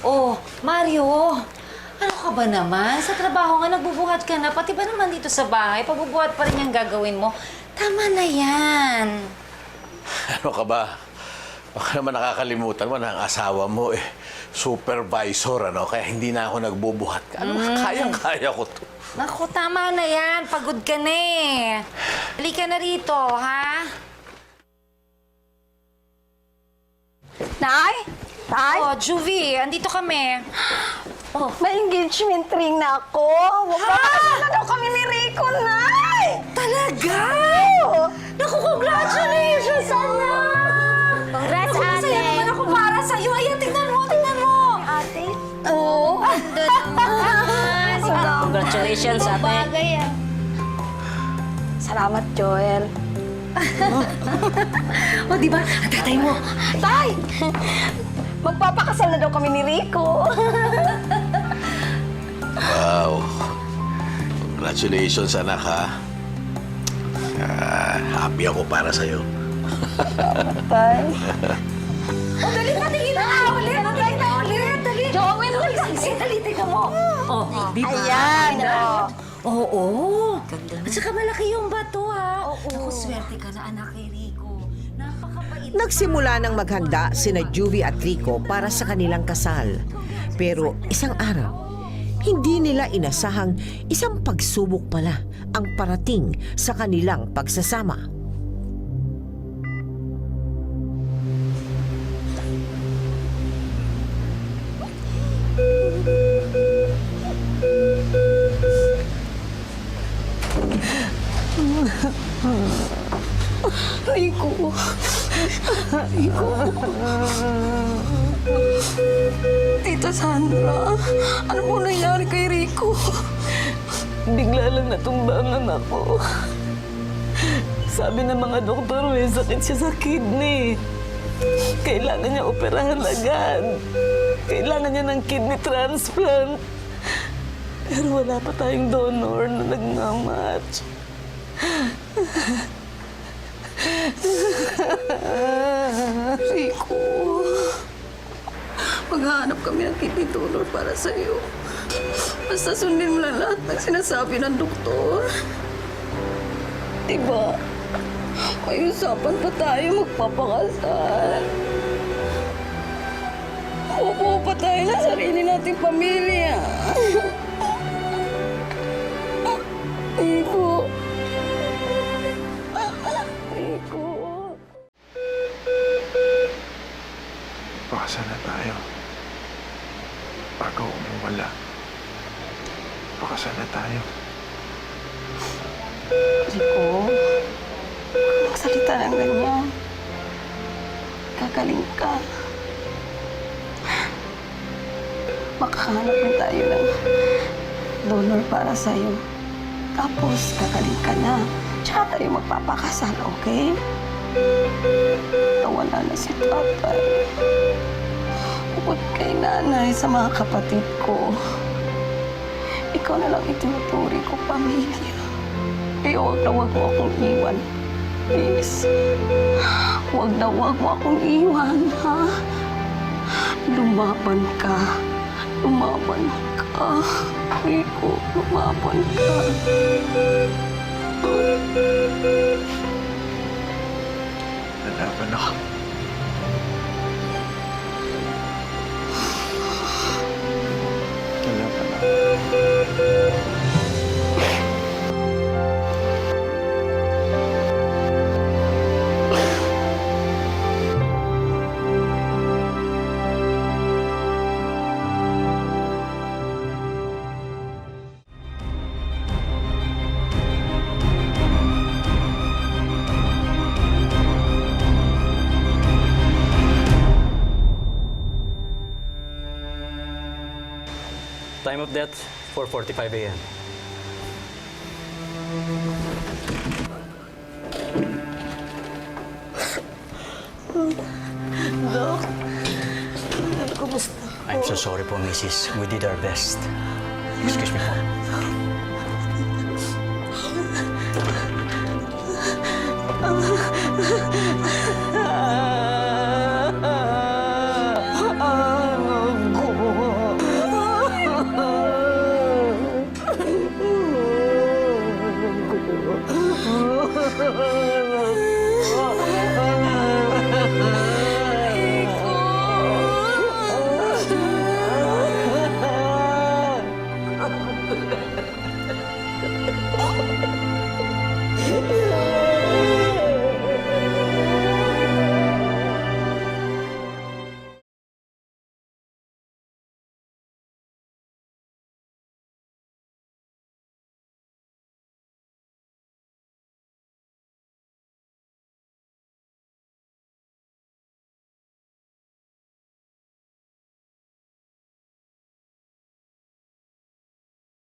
Oh, Mario, ano ka ba naman? Sa trabaho nga, nagbubuhat ka na. Pati ba naman dito sa bahay, pagbubuhat pa rin yung gagawin mo? Tama na yan. Ano ka ba? Baka naman nakakalimutan mo na ang asawa mo supervisor, ano? Kaya hindi na ako nagbubuhat ka. Ano, kayang-kaya ko to. Naku, tama na yan. Pagod ka na eh. Halika na rito, ha? Nay? Tay? Oh, Juvie, andito kami. Oh, may engagement ring na ako. Magpapakasal na daw kami ni Rico, Nay! Talaga? Oo! Naku, congratulations, anak! Congrats, Masaya ate! naman ako para sa'yo. Ayan, tingnan mo, tingnan mo. Ate? Oo. Congratulations, ate. Bagay ah. Salamat, Joel. O, di ba? Ang tatay mo. Tay! Magpapakasal na daw kami ni Rico. Wow. Congratulations, anak, ha? Happy ako para sa'yo. Tay? O, dali, patingin na. Ulit, patingin na ulit. Dali. Joel, Dali, tingnan mo. Oh, di ba? Ayan, oh. Oo. At saka malaki yung bato, ha? Oo. Naku, swerte ka na, anak kay Rico. Napakabait. Nagsimula ng maghanda sina Juvie at Rico para sa kanilang kasal. Pero isang araw, hindi nila inasahang isang pagsubok pala ang parating sa kanilang pagsasama. Rico. Tita Sandra, ano po nangyari kay Rico? Bigla lang natumbangan ako. Sabi ng mga doktor, may sakit siya sa kidney. Kailangan niya operahan agad. Kailangan niya ng kidney transplant. Pero wala pa tayong donor na nag-match. Rico, maghahanap kami ng kidney donor para sa'yo. Basta sundin mo lang lahat ng sinasabi ng doktor. Diba? May usapan pa tayo magpapakasal. Upo pa tayo na sarili nating pamilya. Rico. Rico. Pakasal na tayo. Bago umuwala. Pakasal na tayo. Rico, magsalita ng ganyan. Kagaling ka. Makahanap na tayo ng donor para sa'yo. Tapos, kagaling ka na. Tsaka tayo magpapakasal, okay? Nawala na si tatay. Bukod kay nanay sa mga kapatid ko. Ikaw na lang itinuturi ko, pamilya. Kaya huwag na huwag mo akong iwan. Please. Huwag na huwag mo akong iwan, ha? Lumaban ka. Lumaban ka. Rico, lumaban ka. Lalaban ako. Lalaban ako. Time of death, 4:45 a.m. Dok, kumusta? I'm so sorry po, Mrs. We did our best. Excuse me po.